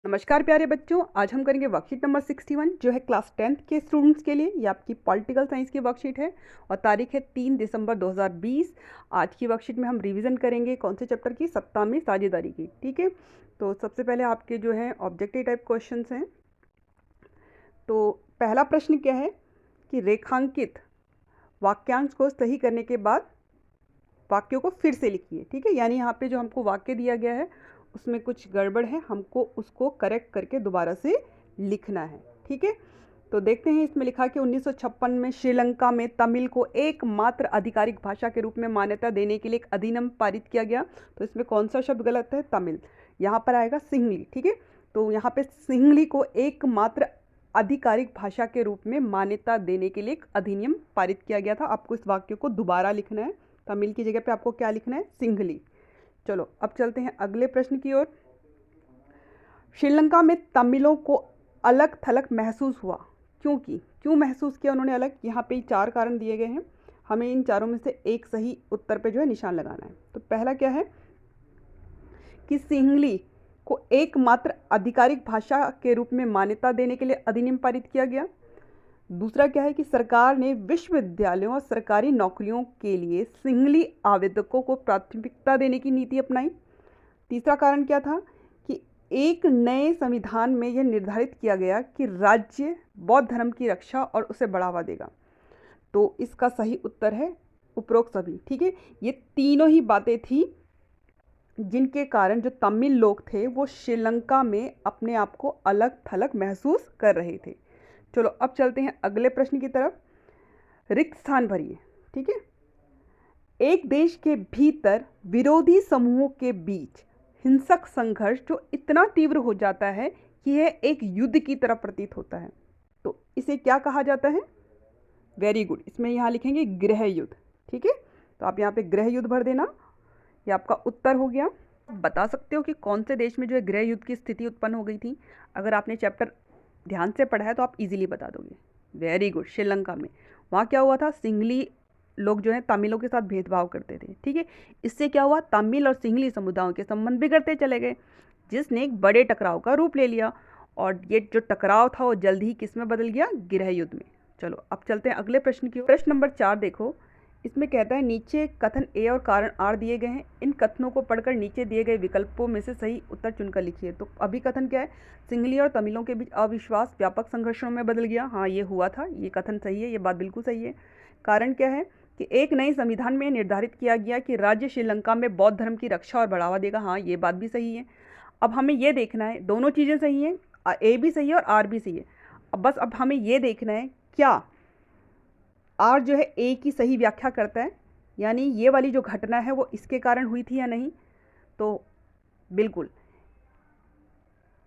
नमस्कार प्यारे बच्चों, आज हम करेंगे वर्कशीट नंबर 61 जो है क्लास 10th के स्टूडेंट्स के लिए। ये आपकी पॉलिटिकल साइंस की वर्कशीट है और तारीख है 3 दिसंबर 2020। आज की वर्कशीट में हम रिवीजन करेंगे कौन से चैप्टर की, सत्ता में साझेदारी की। ठीक है, तो सबसे पहले आपके जो है ऑब्जेक्टिव टाइप क्वेश्चंस हैं। तो पहला प्रश्न क्या है कि रेखांकित वाक्यांश को सही करने के बाद वाक्यों को फिर से लिखिए। ठीक है, यानी यहाँ पे जो हमको वाक्य दिया गया है उसमें कुछ गड़बड़ है, हमको उसको करेक्ट करके दोबारा से लिखना है। ठीक है, तो देखते हैं इसमें लिखा कि 1956 में श्रीलंका में तमिल को एकमात्र आधिकारिक भाषा के रूप में मान्यता देने के लिए एक अधिनियम पारित किया गया। तो इसमें कौन सा शब्द गलत है? तमिल। यहाँ पर आएगा सिंहली। ठीक है, तो यहाँ पे सिंहली को एकमात्र आधिकारिक भाषा के रूप में मान्यता देने के लिए एक अधिनियम पारित किया गया था। आपको इस वाक्य को दोबारा लिखना है, तमिल की जगह पे आपको क्या लिखना है? सिंहली। चलो अब चलते हैं अगले प्रश्न की ओर। श्रीलंका में तमिलों को अलग थलग महसूस हुआ। क्यों महसूस किया उन्होंने अलग? यहाँ पे 4 कारण दिए गए हैं, हमें इन चारों में से एक सही उत्तर पे जो है निशान लगाना है। तो पहला क्या है कि सिंहली को एकमात्र आधिकारिक भाषा के रूप में मान्यता देने के लिए अधिनियम पारित किया गया। दूसरा क्या है कि सरकार ने विश्वविद्यालयों और सरकारी नौकरियों के लिए सिंहली आवेदकों को प्राथमिकता देने की नीति अपनाई। तीसरा कारण क्या था कि एक नए संविधान में यह निर्धारित किया गया कि राज्य बौद्ध धर्म की रक्षा और उसे बढ़ावा देगा। तो इसका सही उत्तर है उपरोक्त सभी। ठीक है, ये तीनों ही बातें थी जिनके कारण जो तमिल लोग थे वो श्रीलंका में अपने आप को अलग थलग महसूस कर रहे थे। चलो अब चलते हैं अगले प्रश्न की तरफ। रिक्त स्थान भरिए। ठीक है, एक देश के भीतर विरोधी समूहों के बीच हिंसक संघर्ष जो इतना तीव्र हो जाता है कि यह एक युद्ध की तरह प्रतीत होता है, तो इसे क्या कहा जाता है? वेरी गुड, इसमें यहाँ लिखेंगे गृह युद्ध। ठीक है, तो आप यहाँ पे गृह युद्ध भर देना, ये आपका उत्तर हो गया। बता सकते हो कि कौन से देश में जो है गृह युद्ध की स्थिति उत्पन्न हो गई थी? अगर आपने चैप्टर ध्यान से पढ़ा है तो आप इजीली बता दोगे। वेरी गुड, श्रीलंका में। वहाँ क्या हुआ था? सिंहली लोग जो है तमिलों के साथ भेदभाव करते थे। ठीक है, इससे क्या हुआ? तमिल और सिंहली समुदायों के संबंध बिगड़ते चले गए, जिसने एक बड़े टकराव का रूप ले लिया। और ये जो टकराव था वो जल्द ही किस में बदल गया? गृह युद्ध में। चलो अब चलते हैं अगले प्रश्न की ओर। प्रश्न नंबर 4 देखो, इसमें कहता है नीचे कथन ए और कारण आर दिए गए हैं, इन कथनों को पढ़कर नीचे दिए गए विकल्पों में से सही उत्तर चुनकर लिखिए। तो अभी कथन क्या है? सिंहली और तमिलों के बीच अविश्वास व्यापक संघर्षों में बदल गया। हाँ, ये हुआ था, ये कथन सही है, ये बात बिल्कुल सही है। कारण क्या है कि एक नए संविधान में निर्धारित किया गया कि राज्य श्रीलंका में बौद्ध धर्म की रक्षा और बढ़ावा देगा। हाँ, ये बात भी सही है। अब हमें ये देखना है, दोनों चीज़ें सही हैं, ए भी सही है और आर भी सही है। अब हमें ये देखना है क्या आर जो है ए की सही व्याख्या करता है, यानी ये वाली जो घटना है वो इसके कारण हुई थी या नहीं? तो बिल्कुल,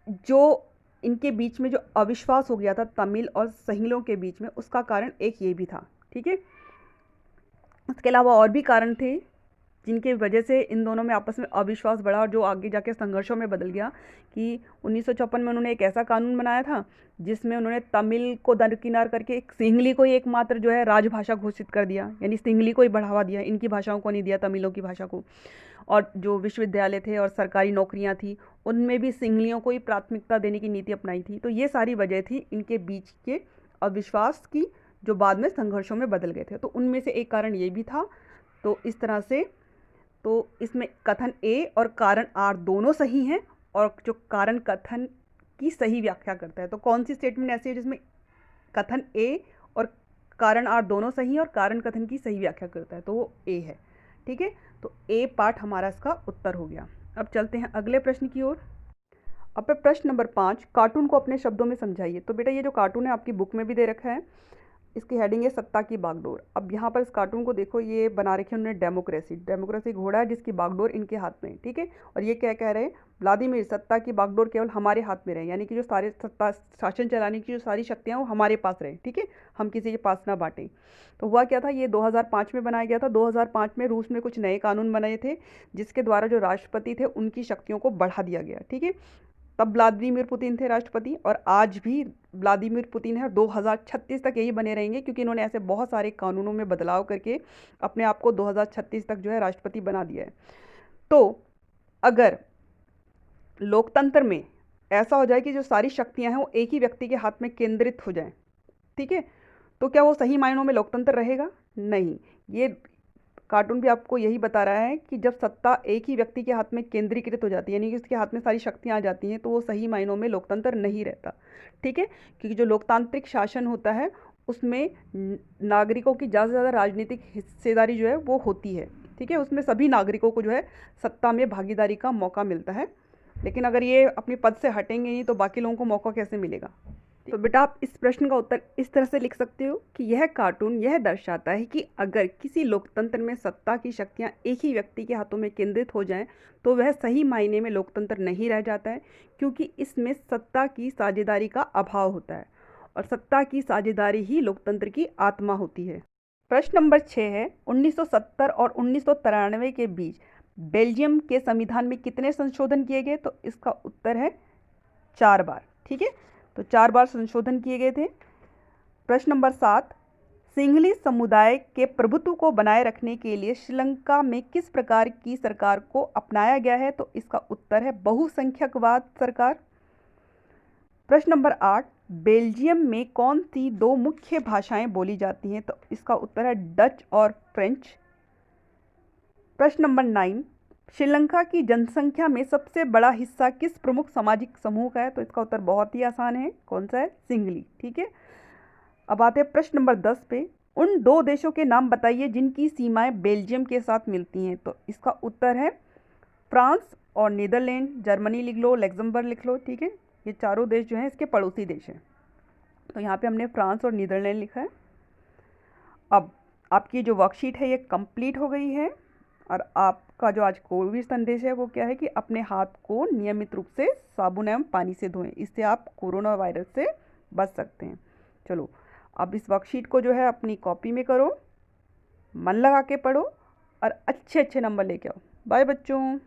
जो इनके बीच में जो अविश्वास हो गया था तमिल और सिंहलियों के बीच में, उसका कारण एक ये भी था। ठीक है, इसके अलावा और भी कारण थे जिनके वजह से इन दोनों में आपस में अविश्वास बढ़ा और जो आगे जाके संघर्षों में बदल गया। कि 1956 में उन्होंने एक ऐसा कानून बनाया था जिसमें उन्होंने तमिल को दरकिनार करके एक सिंहली को ही एकमात्र जो है राजभाषा घोषित कर दिया, यानी सिंहली को ही बढ़ावा दिया, इनकी भाषाओं को नहीं दिया, तमिलों की भाषा को। और जो विश्वविद्यालय थे और सरकारी नौकरियां थी उनमें भी सिंहलियों को ही प्राथमिकता देने की नीति अपनाई थी। तो ये सारी वजह थी इनके बीच के अविश्वास की, जो बाद में संघर्षों में बदल गए थे। तो उनमें से एक कारण ये भी था। तो इस तरह से तो इसमें कथन ए और कारण आर दोनों सही हैं, और जो कारण कथन की सही व्याख्या करता है। तो कौन सी स्टेटमेंट ऐसी है जिसमें कथन ए और कारण आर दोनों सही हैं और कारण कथन की सही व्याख्या करता है? तो वो ए है। ठीक है, तो ए पार्ट हमारा इसका उत्तर हो गया। अब चलते हैं अगले प्रश्न की ओर। अब प्रश्न नंबर 5, कार्टून को अपने शब्दों में समझाइए। तो बेटा ये जो कार्टून है आपकी बुक में भी दे रखा है, इसकी हेडिंग है सत्ता की बागडोर। अब यहाँ पर इस कार्टून को देखो, ये बना रखी है उन्होंने डेमोक्रेसी घोड़ा है जिसकी बागडोर इनके हाथ में है। ठीक है, और ये क्या कह रहे हैं? व्लादिमीर, सत्ता की बागडोर केवल हमारे हाथ में रहे, यानी कि जो सारे सत्ता शासन चलाने की जो सारी शक्तियाँ वो हमारे पास रहे। ठीक है, हम किसी के पास ना बांटें। तो हुआ क्या था, ये 2005 में बनाया गया था। 2005 में रूस में कुछ नए कानून बनाए थे जिसके द्वारा जो राष्ट्रपति थे उनकी शक्तियों को बढ़ा दिया गया। ठीक है, तब व्लादिमीर पुतिन थे राष्ट्रपति, और आज भी व्लादिमीर पुतिन है, और 2036 तक यही बने रहेंगे, क्योंकि इन्होंने ऐसे बहुत सारे कानूनों में बदलाव करके अपने आप को 2036 तक जो है राष्ट्रपति बना दिया है। तो अगर लोकतंत्र में ऐसा हो जाए कि जो सारी शक्तियां हैं वो एक ही व्यक्ति के हाथ में केंद्रित हो जाएं, ठीक है। तो क्या वो सही मायनों में लोकतंत्र रहेगा? नहीं। ये कार्टून भी आपको यही बता रहा है कि जब सत्ता एक ही व्यक्ति के हाथ में केंद्रीकृत हो जाती है, यानी कि उसके हाथ में सारी शक्तियां आ जाती हैं, तो वो सही मायनों में लोकतंत्र नहीं रहता, ठीक है। क्योंकि जो लोकतांत्रिक शासन होता है उसमें नागरिकों की ज़्यादा से ज़्यादा राजनीतिक हिस्सेदारी जो है वो होती है, ठीक है। उसमें सभी नागरिकों को जो है सत्ता में भागीदारी का मौका मिलता है। लेकिन अगर ये अपने पद से हटेंगे नहीं तो बाकी लोगों को मौका कैसे मिलेगा? तो बेटा आप इस प्रश्न का उत्तर इस तरह से लिख सकते हो कि यह कार्टून यह दर्शाता है कि अगर किसी लोकतंत्र में सत्ता की शक्तियां एक ही व्यक्ति के हाथों में केंद्रित हो जाएं तो वह सही मायने में लोकतंत्र नहीं रह जाता है, क्योंकि इसमें सत्ता की साझेदारी का अभाव होता है और सत्ता की साझेदारी ही लोकतंत्र की आत्मा होती है। प्रश्न नंबर 6 है, 1970 और 1993 के बीच बेल्जियम के संविधान में कितने संशोधन किए गए? तो इसका उत्तर है 4 बार, ठीक है। तो 4 बार संशोधन किए गए थे। प्रश्न नंबर 7, सिंहली समुदाय के प्रभुत्व को बनाए रखने के लिए श्रीलंका में किस प्रकार की सरकार को अपनाया गया है? तो इसका उत्तर है बहुसंख्यकवाद सरकार। प्रश्न नंबर 8, बेल्जियम में कौन सी 2 मुख्य भाषाएं बोली जाती हैं? तो इसका उत्तर है डच और फ्रेंच। प्रश्न नंबर 9, श्रीलंका की जनसंख्या में सबसे बड़ा हिस्सा किस प्रमुख सामाजिक समूह का है? तो इसका उत्तर बहुत ही आसान है, कौन सा है? सिंहली, ठीक है। अब आते हैं प्रश्न नंबर 10 पे, उन 2 देशों के नाम बताइए जिनकी सीमाएं बेल्जियम के साथ मिलती हैं। तो इसका उत्तर है फ्रांस और नीदरलैंड। जर्मनी लिख लो, लग्जमबर्ग लिख लो, ठीक है। ये चारों देश जो हैं इसके पड़ोसी देश हैं। तो यहाँ पे हमने फ्रांस और नीदरलैंड लिखा है। अब आपकी जो वर्कशीट है ये कंप्लीट हो गई है और आपका जो आज कोविड संदेश है वो क्या है कि अपने हाथ को नियमित रूप से साबुन एवं पानी से धोएं, इससे आप कोरोना वायरस से बच सकते हैं। चलो अब इस वर्कशीट को जो है अपनी कॉपी में करो, मन लगा के पढ़ो और अच्छे अच्छे नंबर लेके आओ। बाय बच्चों।